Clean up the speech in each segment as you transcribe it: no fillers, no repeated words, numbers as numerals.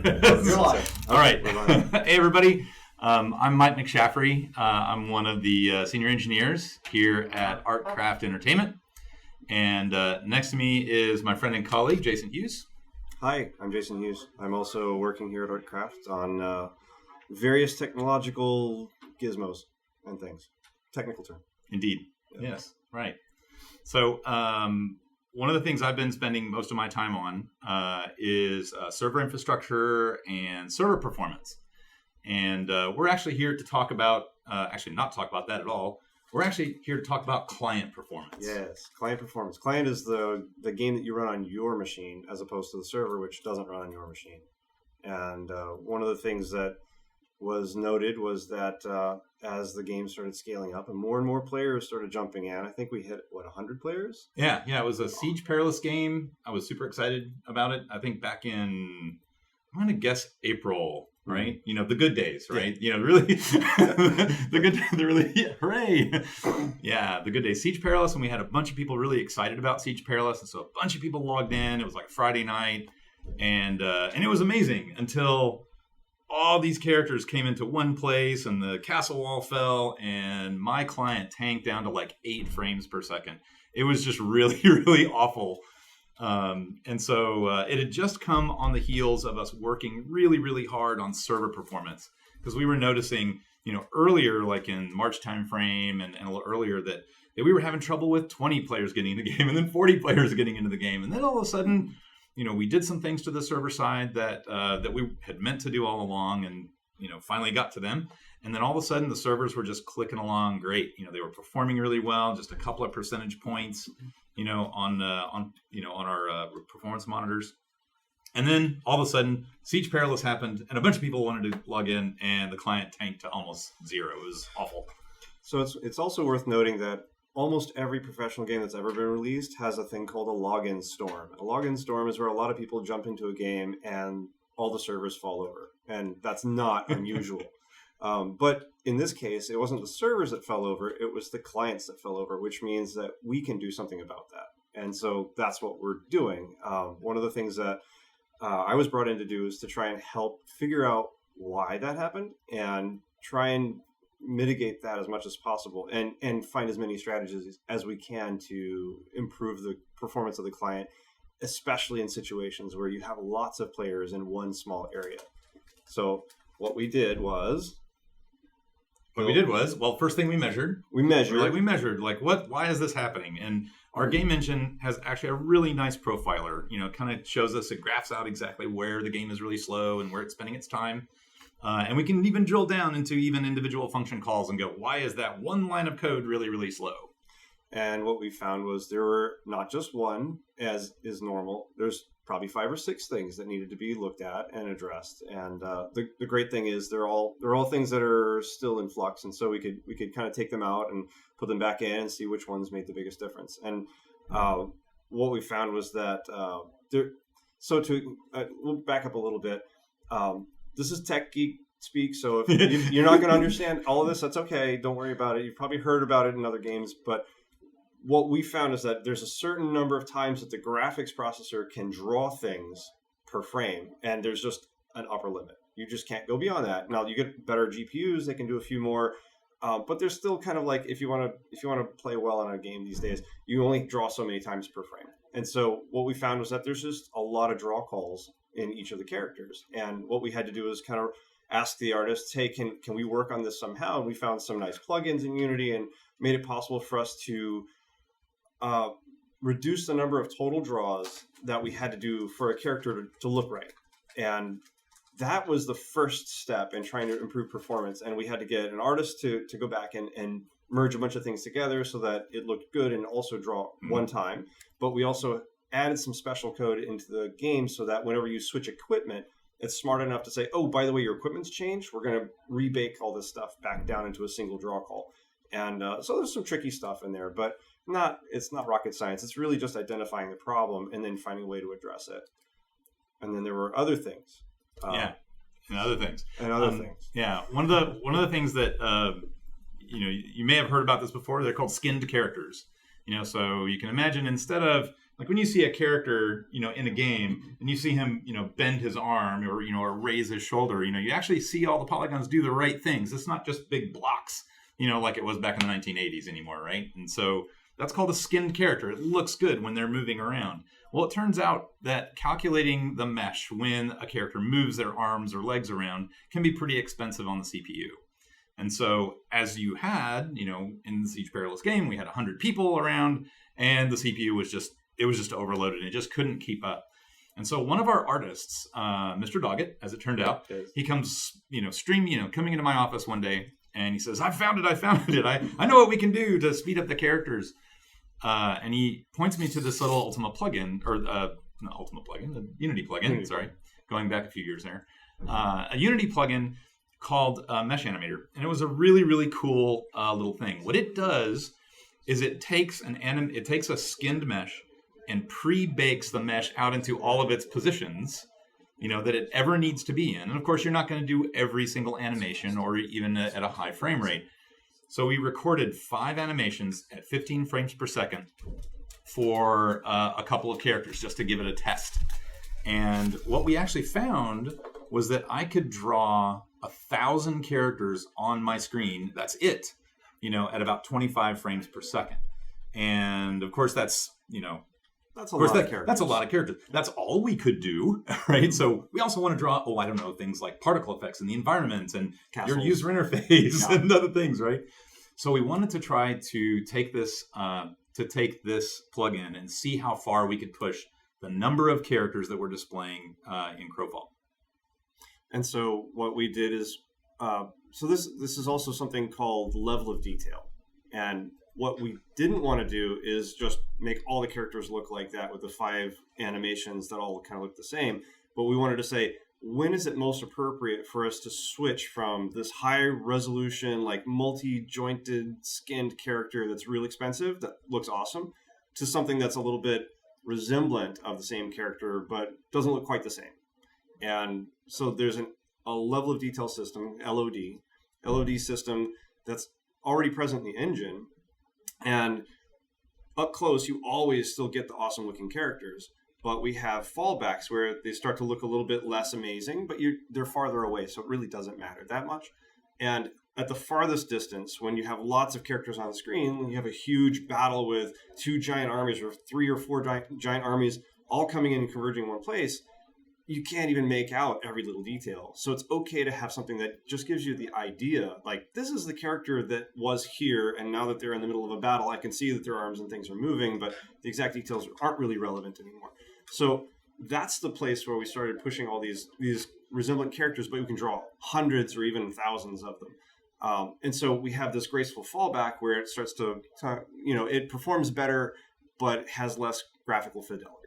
You're live. All right. Hey, everybody. I'm Mike McShaffry. I'm one of the senior engineers here at Art Craft Entertainment. And next to me is my friend and colleague, Jason Hughes. Hi, I'm Jason Hughes. I'm also working here at Art Craft on various technological gizmos and things. Technical term. Indeed. Yeah. Yes. Right. So one of the things I've been spending most of my time on is server infrastructure and server performance. And we're actually here to talk about, not talk about that at all. We're actually here to talk about client performance. Yes, client performance. Client is the game that you run on your machine as opposed to the server, which doesn't run on your machine. And one of the things that was noted was that as the game started scaling up and more players started jumping in, I think we hit, 100 players? Yeah, it was a Siege Perilous game. I was super excited about it. I think back in, I'm going to guess April, right? You know, the good days, right? Yeah. You know, really, hooray. Yeah, the good days. Siege Perilous, and we had a bunch of people really excited about Siege Perilous, and so a bunch of people logged in. It was like Friday night, and it was amazing until all these characters came into one place and the castle wall fell and my client tanked down to like 8 frames per second. It was just really, really awful. And so it had just come on the heels of us working really, really hard on server performance, because we were noticing, earlier, like in March timeframe and a little earlier, that we were having trouble with 20 players getting into the game and then 40 players getting into the game. And then all of a sudden, we did some things to the server side that we had meant to do all along, and finally got to them. And then all of a sudden, the servers were just clicking along great. They were performing really well, just a couple of percentage points, on our performance monitors. And then all of a sudden, Siege Perilous happened, and a bunch of people wanted to log in, and the client tanked to almost 0. It was awful. So it's also worth noting that almost every professional game that's ever been released has a thing called a login storm. A login storm is where a lot of people jump into a game and all the servers fall over. And that's not unusual. But in this case, it wasn't the servers that fell over, it was the clients that fell over, which means that we can do something about that. And so that's what we're doing. One of the things that I was brought in to do is to try and help figure out why that happened and try and mitigate that as much as possible and find as many strategies as we can to improve the performance of the client, especially in situations where you have lots of players in one small area. So what we did was... first thing we measured, why is this happening? And our game engine has actually a really nice profiler, kind of shows us, it graphs out exactly where the game is really slow and where it's spending its time. And we can even drill down into even individual function calls and go, why is that one line of code really, really slow? And what we found was there were not just one, as is normal. There's probably 5 or 6 things that needed to be looked at and addressed. And the great thing is they're all things that are still in flux, and so we could kind of take them out and put them back in and see which ones made the biggest difference. And what we found was that we'll back up a little bit. This is tech geek speak, so if you're not going to understand all of this, that's okay. Don't worry about it. You've probably heard about it in other games, but what we found is that there's a certain number of times that the graphics processor can draw things per frame, and there's just an upper limit. You just can't go beyond that. Now, you get better GPUs, they can do a few more, but there's still kind of like, if you want to play well on a game these days, you only draw so many times per frame. And so what we found was that there's just a lot of draw calls in each of the characters. And what we had to do is kind of ask the artists, hey, can we work on this somehow? And we found some nice plugins in Unity and made it possible for us to reduce the number of total draws that we had to do for a character to look right. And that was the first step in trying to improve performance. And we had to get an artist to go back and merge a bunch of things together so that it looked good and also draw one time. But we also added some special code into the game so that whenever you switch equipment, it's smart enough to say, oh, by the way, your equipment's changed. We're going to rebake all this stuff back down into a single draw call. And so there's some tricky stuff in there, but it's not rocket science. It's really just identifying the problem and then finding a way to address it. And then there were other things. And other things. Yeah, one of the things that you may have heard about this before. They're called skinned characters. So you can imagine, instead of Like when you see a character, in a game and you see him, bend his arm or raise his shoulder, you actually see all the polygons do the right things. It's not just big blocks, like it was back in the 1980s anymore, right? And so that's called a skinned character. It looks good when they're moving around. Well, it turns out that calculating the mesh when a character moves their arms or legs around can be pretty expensive on the CPU. And so as you had, in the Siege Perilous game, we had 100 people around and the CPU was just overloaded and it just couldn't keep up. And so one of our artists, Mr. Doggett, as it turned out, he comes, coming into my office one day and he says, I found it. I know what we can do to speed up the characters. And he points me to this little Ultima plugin, or not Ultima plugin, the Unity plugin, sorry, going back a few years there. A Unity plugin called Mesh Animator. And it was a really, really cool little thing. What it does is it takes a skinned mesh and pre-bakes the mesh out into all of its positions, that it ever needs to be in. And of course, you're not going to do every single animation or even at a high frame rate. So we recorded 5 animations at 15 frames per second for a couple of characters just to give it a test. And what we actually found was that I could draw 1,000 characters on my screen. That's it, at about 25 frames per second. And of course, that's a lot of characters. That's a lot of characters. That's all we could do, right? So we also want to draw, things like particle effects in the environment and Castles. Your user interface and other things, right? So we wanted to try to take this plugin and see how far we could push the number of characters that we're displaying in Crowfall. And so what we did is, this is also something called level of detail. And what we didn't want to do is just make all the characters look like that with the 5 animations that all kind of look the same. But we wanted to say, when is it most appropriate for us to switch from this high resolution, like multi-jointed skinned character that's real expensive, that looks awesome, to something that's a little bit resemblant of the same character, but doesn't look quite the same. And so there's a level of detail system, LOD system that's already present in the engine. And up close, you always still get the awesome looking characters, but we have fallbacks where they start to look a little bit less amazing, but they're farther away, so it really doesn't matter that much. And at the farthest distance, when you have lots of characters on the screen, you have a huge battle with 2 giant armies or 3 or 4 giant armies all coming in and converging in one place, you can't even make out every little detail. So it's okay to have something that just gives you the idea, like, this is the character that was here, and now that they're in the middle of a battle, I can see that their arms and things are moving, but the exact details aren't really relevant anymore. So that's the place where we started pushing all these resemblant characters, but we can draw hundreds or even thousands of them. And so we have this graceful fallback where it starts to it performs better, but has less graphical fidelity.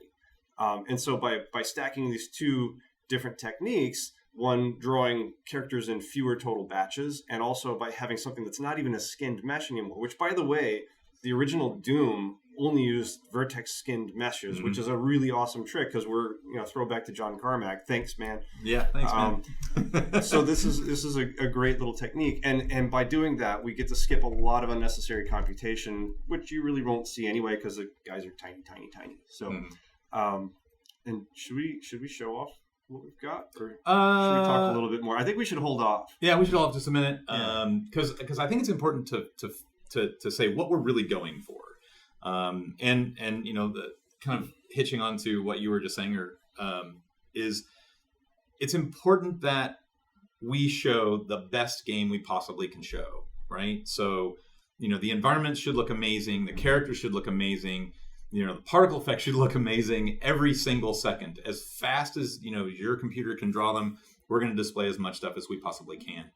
And so by stacking these 2 different techniques, one drawing characters in fewer total batches, and also by having something that's not even a skinned mesh anymore, which, by the way, the original Doom only used vertex skinned meshes, which is a really awesome trick because we're, throwback to John Carmack. Thanks, man. Yeah, thanks, man. So this is a great little technique. And by doing that, we get to skip a lot of unnecessary computation, which you really won't see anyway because the guys are tiny, tiny, tiny. So... and should we show off what we've got, or should we talk a little bit more? I think we should hold off. Yeah, we should hold off just a minute, because I think it's important to say what we're really going for, and the kind of hitching on to what you were just saying, is it's important that we show the best game we possibly can show, right? So the environment should look amazing, the characters should look amazing. The particle effects should look amazing every single second. As fast as, your computer can draw them, we're going to display as much stuff as we possibly can.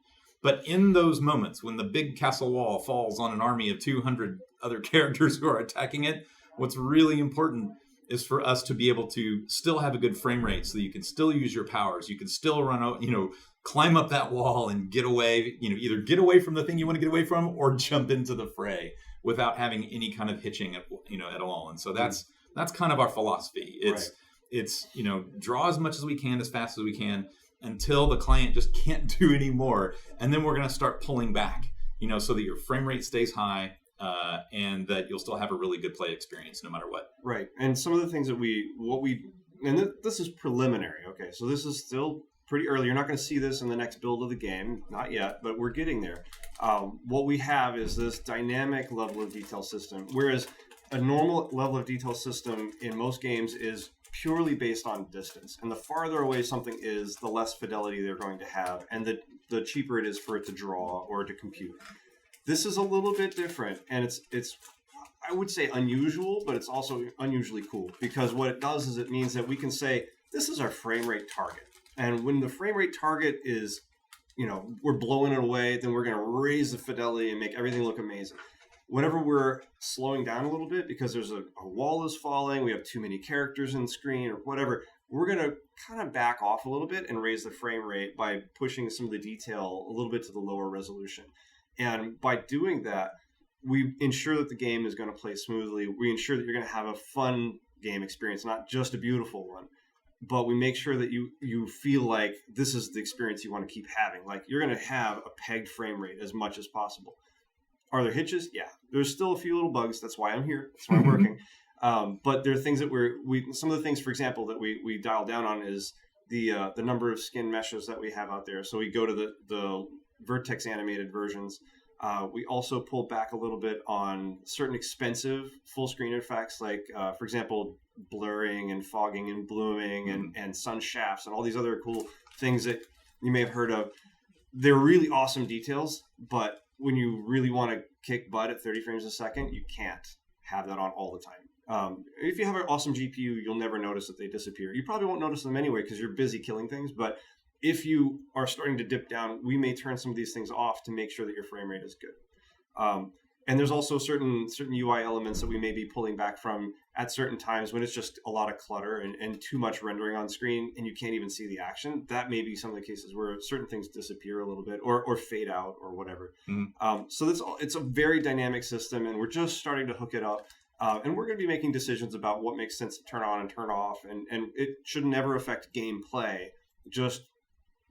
But in those moments, when the big castle wall falls on an army of 200 other characters who are attacking it, what's really important is for us to be able to still have a good frame rate so that you can still use your powers. You can still run out, climb up that wall and get away, either get away from the thing you want to get away from or jump into the fray without having any kind of hitching at all. And so that's kind of our philosophy. It's draw as much as we can, as fast as we can, until the client just can't do any more. And then we're going to start pulling back, so that your frame rate stays high, and that you'll still have a really good play experience no matter what. Right. And some of the things that this is preliminary. Okay, so this is still pretty early. You're not going to see this in the next build of the game, not yet, but we're getting there. What we have is this dynamic level of detail system, whereas a normal level of detail system in most games is purely based on distance. And the farther away something is, the less fidelity they're going to have, and the cheaper it is for it to draw or to compute. This is a little bit different, and it's I would say unusual, but it's also unusually cool, because what it does is it means that we can say, this is our frame rate target. And when the frame rate target is, we're blowing it away, then we're going to raise the fidelity and make everything look amazing. Whenever we're slowing down a little bit because there's a wall is falling, we have too many characters in the screen or whatever, we're going to kind of back off a little bit and raise the frame rate by pushing some of the detail a little bit to the lower resolution. And by doing that, we ensure that the game is going to play smoothly. We ensure that you're going to have a fun game experience, not just a beautiful one. But we make sure that you feel like this is the experience you want to keep having. Like, you're going to have a pegged frame rate as much as possible. Are there hitches? Yeah. There's still a few little bugs. That's why I'm here. That's why I'm working. But there are things that some of the things, for example, that we dial down on is the number of skin meshes that we have out there. So we go to the vertex animated versions. We also pulled back a little bit on certain expensive full screen effects, like, for example, blurring and fogging and blooming and sun shafts and all these other cool things that you may have heard of. They're really awesome details, but when you really want to kick butt at 30 frames a second, you can't have that on all the time. If you have an awesome GPU, you'll never notice that they disappear. You probably won't notice them anyway because you're busy killing things, but if you are starting to dip down, we may turn some of these things off to make sure that your frame rate is good. And there's also certain UI elements that we may be pulling back from at certain times when it's just a lot of clutter and too much rendering on screen and you can't even see the action. That may be some of the cases where certain things disappear a little bit or fade out or whatever. So it's a very dynamic system, and we're just starting to hook it up. And we're going to be making decisions about what makes sense to turn on and turn off. And it should never affect gameplay. Just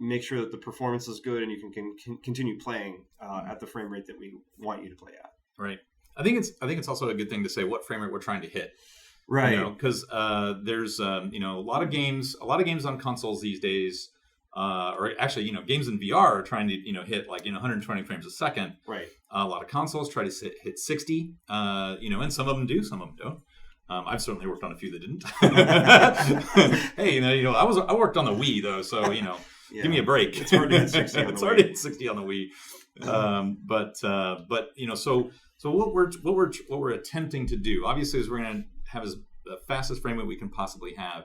make sure that the performance is good and you can continue playing at the frame rate that we want you to play at. Right. I think it's also a good thing to say what frame rate we're trying to hit. Right. Because there's a lot of games on consoles these days, or actually games in VR are trying to hit like 120 frames a second. Right. A lot of consoles try to hit 60. And some of them do, some of them don't. I've certainly worked on a few that didn't. Hey, I worked on the Wii though, so yeah. Give me a break. It's hard to hit 60 on the Wii. It's hard to hit 60 on the Wii. So what we're attempting to do, obviously, is we're going to have the fastest frame rate we can possibly have.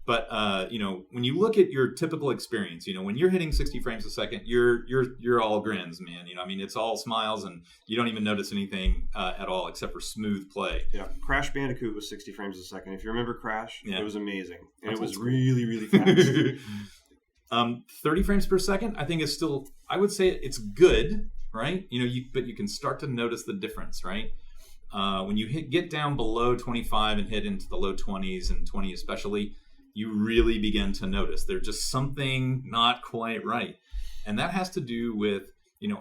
But when you look at your typical experience, when you're hitting 60 frames a second, you're all grins, man. It's all smiles, and you don't even notice anything at all except for smooth play. Yeah, Crash Bandicoot was 60 frames a second. If you remember Crash, yeah. It was amazing, and That's it was really, really fast. 30 frames per second, I think is still, I would say it's good, right? But you can start to notice the difference, right? When you get down below 25 and hit into the low 20s and 20 especially, you really begin to notice there's just something not quite right. And that has to do with,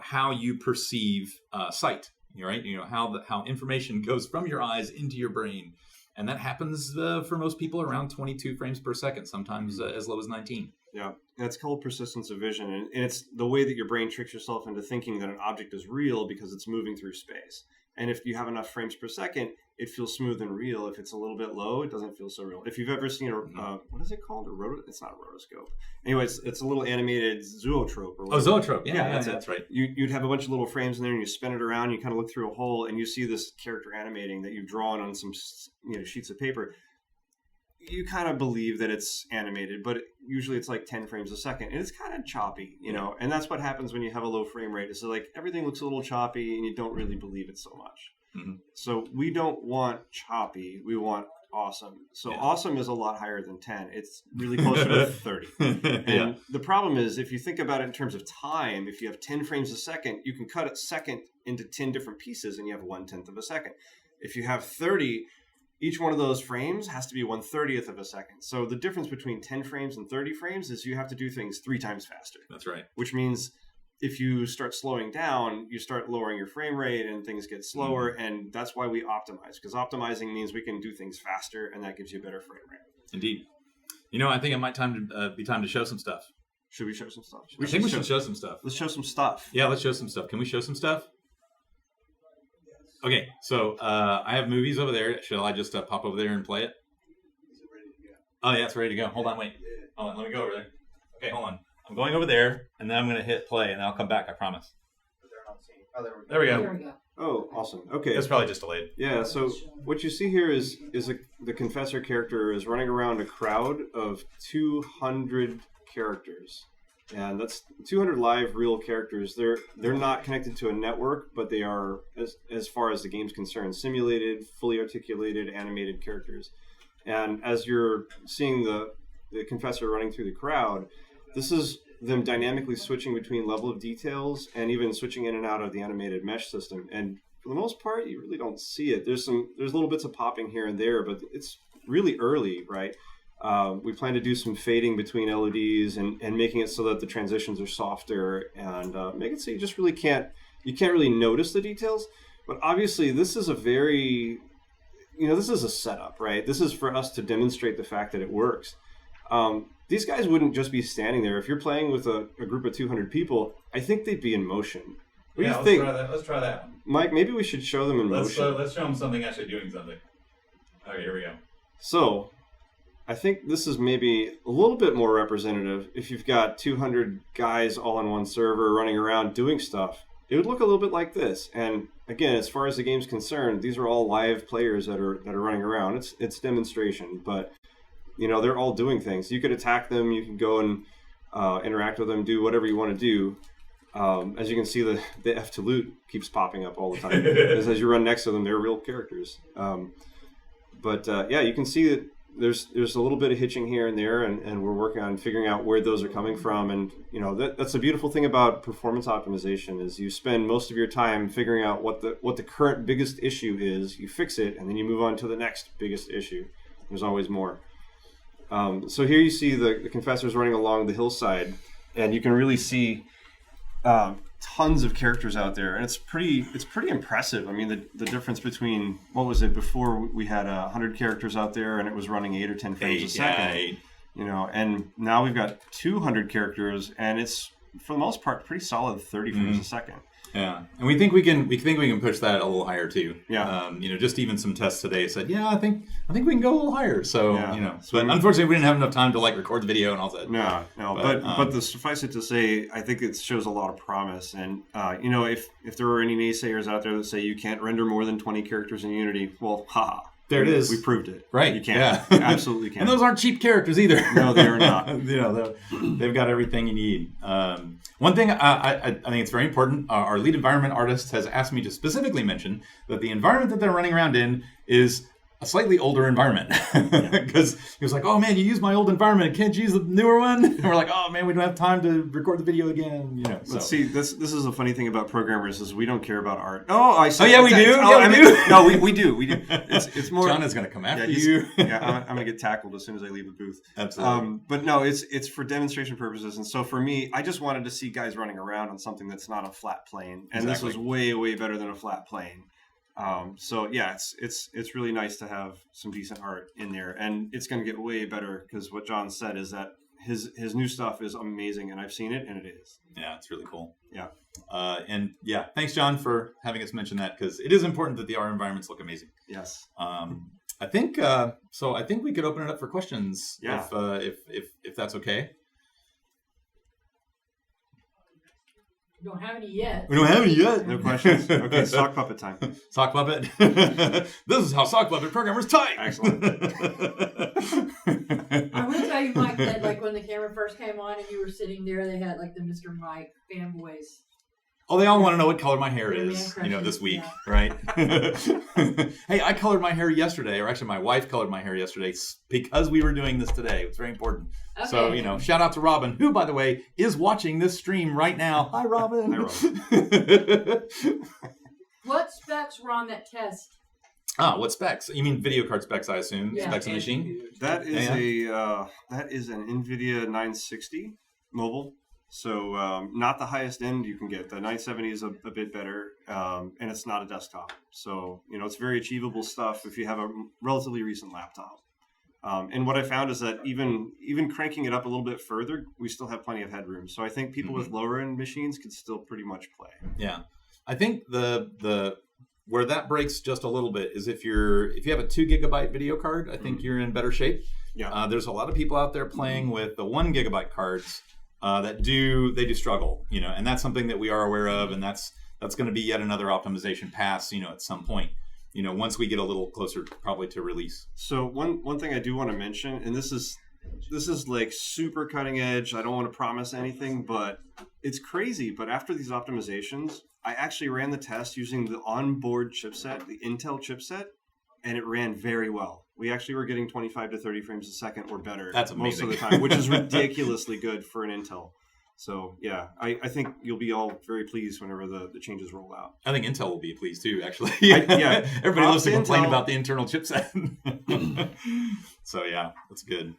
how you perceive sight, right? How information goes from your eyes into your brain. And that happens for most people around 22 frames per second, sometimes as low as 19. Yeah, that's called persistence of vision. And it's the way that your brain tricks yourself into thinking that an object is real because it's moving through space. And if you have enough frames per second, it feels smooth and real. If it's a little bit low, it doesn't feel so real. If you've ever seen what is it called? It's not a rotoscope. Anyway, it's a little animated zoetrope. Or whatever. Zoetrope. Yeah, that's right. You'd have a bunch of little frames in there, and you spin it around. You kind of look through a hole, and you see this character animating that you've drawn on some sheets of paper. You kind of believe that it's animated, but usually it's like 10 frames a second, and it's kind of choppy, and that's what happens when you have a low frame rate. Is like everything looks a little choppy, and you don't really believe it so much. Mm-hmm. So we don't want choppy; we want awesome. So awesome is a lot higher than 10. It's really closer to 30. And the problem is, if you think about it in terms of time, if you have 10 frames a second, you can cut a second into 10 different pieces, and you have 1/10 of a second. If you have 30. Each one of those frames has to be 1/30th of a second. So the difference between 10 frames and 30 frames is you have to do things 3 times faster. That's right. Which means if you start slowing down, you start lowering your frame rate and things get slower. And that's why we optimize, because optimizing means we can do things faster, and that gives you a better frame rate. Indeed. I think it might be time to show some stuff. Should we show some stuff? I think we should show some stuff. Let's show some stuff. Yeah, let's show some stuff. Can we show some stuff? Okay, so I have movies over there. Shall I just pop over there and play it? Is it ready to go? Oh, yeah, it's ready to go. Hold on, wait. Hold on, let me go over there. Okay, hold on. I'm going over there, and then I'm going to hit play, and I'll come back, I promise. Oh, there we go. There we go. Oh, awesome. Okay. It's probably just delayed. Yeah, so what you see here is the Confessor character is running around a crowd of 200 characters. And that's 200 live real characters. They're not connected to a network, but they are, as far as the game's concerned, simulated, fully articulated, animated characters. And as you're seeing the Confessor running through the crowd, this is them dynamically switching between level of details and even switching in and out of the animated mesh system. And for the most part, you really don't see it. There's little bits of popping here and there, but it's really early, right? We plan to do some fading between LODs and making it so that the transitions are softer and make it so you just really can't really notice the details. But obviously, this is this is a setup, right? This is for us to demonstrate the fact that it works. These guys wouldn't just be standing there. If you're playing with a group of 200 people, I think they'd be in motion. What do you think? Let's try that one. Mike, maybe we should show them in motion. Let's show them something actually doing something. Okay, here we go. So, I think this is maybe a little bit more representative. If you've got 200 guys all on one server running around doing stuff, it would look a little bit like this. And again, as far as the game's concerned, these are all live players that are running around. It's demonstration, but they're all doing things. You could attack them. You can go and interact with them, do whatever you want to do. As you can see, the F to loot keeps popping up all the time. as you run next to them, they're real characters. You can see that there's a little bit of hitching here and there, and we're working on figuring out where those are coming from. And that's the beautiful thing about performance optimization is you spend most of your time figuring out what the current biggest issue is. You fix it, and then you move on to the next biggest issue. There's always more. So here you see the Confessors running along the hillside, and you can really see tons of characters out there, and it's pretty impressive. I mean, the difference between, what was it, before we had 100 characters out there, and it was running 8 or 10 frames a second. And now we've got 200 characters, and it's, for the most part, pretty solid 30 frames a second. Yeah, and we think we can push that a little higher too. Yeah, just even some tests today said, I think we can go a little higher. So but unfortunately we didn't have enough time to record the video and all that. No, but the suffice it to say, I think it shows a lot of promise. And if there are any naysayers out there that say you can't render more than 20 characters in Unity, well, haha. There it is. We proved it. Right. You can't. Yeah. Absolutely can't. And those aren't cheap characters either. No, they are not. They've got everything you need. One thing I think it's very important, our lead environment artist has asked me to specifically mention that the environment that they're running around in is a slightly older environment. Because he was like, oh man, you used my old environment. Can't you use the newer one? And we're like, oh man, we don't have time to record the video again. Let's see, this is a funny thing about programmers is we don't care about art. Yeah, we do. No, we do. It's more. John is going to come after you. I'm going to get tackled as soon as I leave the booth. Absolutely. But no, it's for demonstration purposes. And so for me, I just wanted to see guys running around on something that's not a flat plane. And This was way, way better than a flat plane. It's really nice to have some decent art in there, and it's going to get way better because what John said is that his new stuff is amazing, and I've seen it, and it is. Yeah, it's really cool. Yeah. Thanks, John, for having us mention that because it is important that our environments look amazing. Yes. I think we could open it up for questions. Yeah. If that's okay. We don't have any yet. No questions. Okay, sock puppet time. Sock puppet. This is how sock puppet programmers type. Excellent. I will tell you, Mike, that when the camera first came on and you were sitting there, they had the Mr. Mike fanboys. Oh, they all want to know what color my hair is, this week, right? Hey, I colored my hair yesterday, or actually my wife colored my hair yesterday because we were doing this today. It's very important. Okay. So, shout out to Robin, who, by the way, is watching this stream right now. Hi, Robin. Hi, Robin. What specs were on that test? What specs? You mean video card specs, I assume? Yeah. Specs of the machine? That is an NVIDIA 960 mobile. So not the highest end you can get. The 970 is a bit better, and it's not a desktop. So, it's very achievable stuff if you have a relatively recent laptop. And what I found is that even cranking it up a little bit further, we still have plenty of headroom. So I think people with lower end machines can still pretty much play. Yeah, I think the where that breaks just a little bit is if you have a 2 gigabyte video card, I think you're in better shape. Yeah, there's a lot of people out there playing with the 1 gigabyte cards that do struggle, and that's something that we are aware of, and that's going to be yet another optimization pass, at some point. Once we get a little closer probably to release. So one thing I do want to mention, and this is like super cutting edge. I don't want to promise anything, but it's crazy. But after these optimizations, I actually ran the test using the onboard chipset, the Intel chipset, and it ran very well. We actually were getting 25 to 30 frames a second or better. That's amazing. Most of the time, which is ridiculously good for an Intel. So, yeah, I think you'll be all very pleased whenever the changes roll out. I think Intel will be pleased too, actually. Everybody loves to complain about the internal chipset. So, yeah, that's good.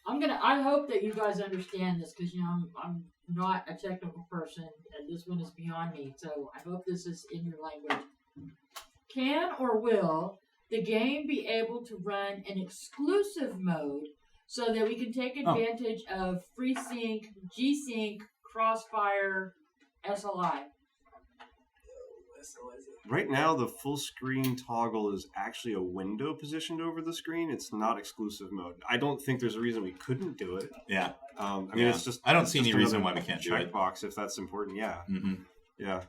I hope that you guys understand this because, I'm not a technical person and this one is beyond me. So, I hope this is in your language. Can or will the game be able to run an exclusive mode so that we can take advantage of FreeSync, G-Sync, Crossfire, SLI? Right now, the full screen toggle is actually a window positioned over the screen. It's not exclusive mode. I don't think there's a reason we couldn't do it. Yeah. It's just... I don't see any reason why we can't do it. Checkbox, if that's important, yeah. Mm-hmm. Yeah.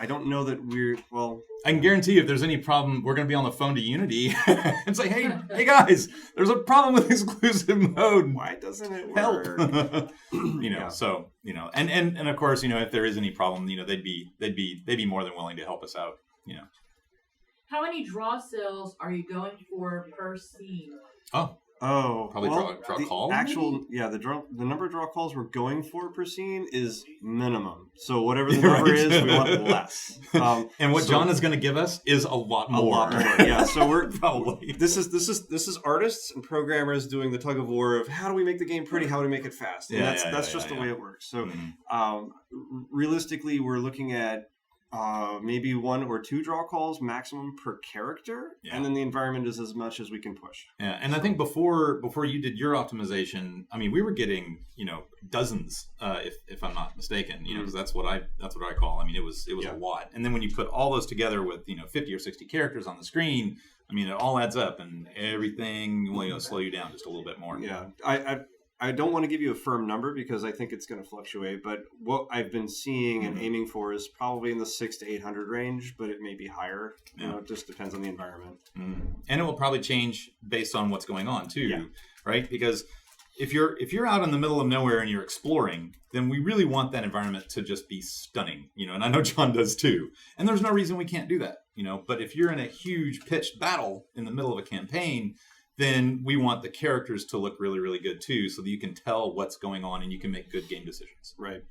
I don't know that I can guarantee you if there's any problem, we're going to be on the phone to Unity and say, hey guys, there's a problem with exclusive mode. Why doesn't it help? work? So, and of course, if there is any problem, they'd be more than willing to help us out, How many draw cells are you going for per scene? Probably draw call. The number of draw calls we're going for per scene is minimum. So whatever the number is, we want less. And what John is going to give us is a lot more. Yeah. So we're probably this is artists and programmers doing the tug of war of how do we make the game pretty, how do we make it fast. And that's just the way it works. So realistically, we're looking at maybe 1 or 2 draw calls maximum per character, and then the environment is as much as we can push. Yeah, and I think before you did your optimization, we were getting dozens, if I'm not mistaken, because that's what I call. It was a lot, and then when you put all those together with 50 or 60 characters on the screen, it all adds up, and everything will slow you down just a little bit more. Yeah, I don't want to give you a firm number because I think it's going to fluctuate, but what I've been seeing and aiming for is probably in the 600 to 800 range, but it may be higher. It just depends on the environment. And it will probably change based on what's going on too, right? Because if you're out in the middle of nowhere and you're exploring, then we really want that environment to just be stunning, and I know John does too. And there's no reason we can't do that, but if you're in a huge pitched battle in the middle of a campaign, then we want the characters to look really, really good too, so that you can tell what's going on and you can make good game decisions. Right.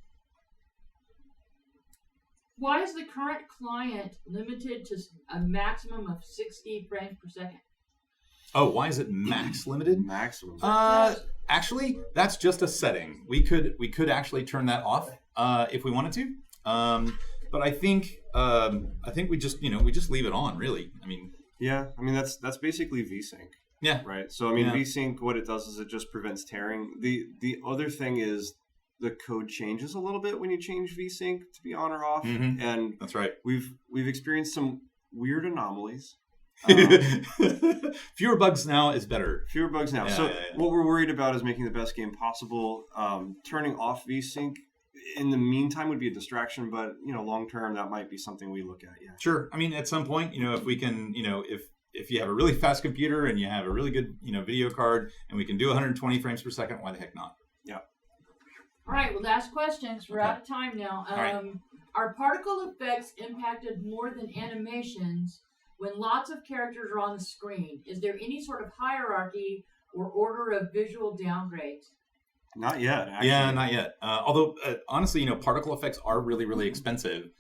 Why is the current client limited to a maximum of 60 frames per second? Oh, why is it max limited? Maximum. Actually, that's just a setting. We could actually turn that off if we wanted to. But I think we just leave it on, really. That's basically VSync. Yeah. Right. So VSync, what it does is it just prevents tearing. The other thing is the code changes a little bit when you change VSync to be on or off, and that's right. We've experienced some weird anomalies. Fewer bugs now is better. Fewer bugs now. What we're worried about is making the best game possible. Turning off VSync in the meantime would be a distraction, but long term that might be something we look at. Yeah. Sure. At some point, if we can, if you have a really fast computer and you have a really good, video card and we can do 120 frames per second, why the heck not? Yeah. All right. Well, last questions. We're out of time now. Are particle effects impacted more than animations when lots of characters are on the screen? Is there any sort of hierarchy or order of visual downgrades? Not yet, actually. Yeah, not yet. Although, honestly, particle effects are really, really expensive.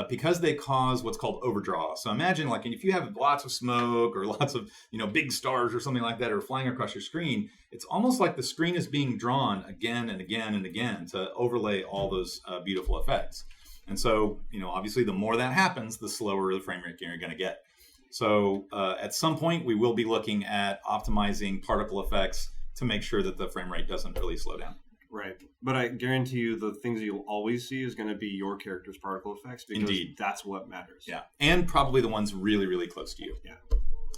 because they cause what's called overdraw. So imagine like if you have lots of smoke or lots of big stars or something like that are flying across your screen, it's almost like the screen is being drawn again and again and again to overlay all those beautiful effects. And so obviously the more that happens, the slower the frame rate you're going to get. So at some point we will be looking at optimizing particle effects to make sure that the frame rate doesn't really slow down. Right. But I guarantee you the things that you'll always see is going to be your character's particle effects because Indeed. That's what matters. Yeah. And probably the ones really, really close to you. Yeah.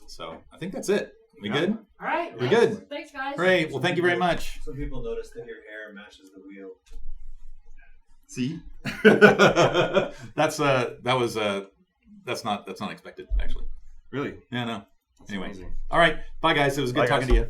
So I think that's it. We good? All right. We're good. Thanks, guys. Great. Well, thank you very much. Some people notice that your hair matches the wheel. See? That's not expected, actually. Really? Yeah, no. That's Anyway. amazing. All right. Bye, guys. It was good Bye, talking guys. to you.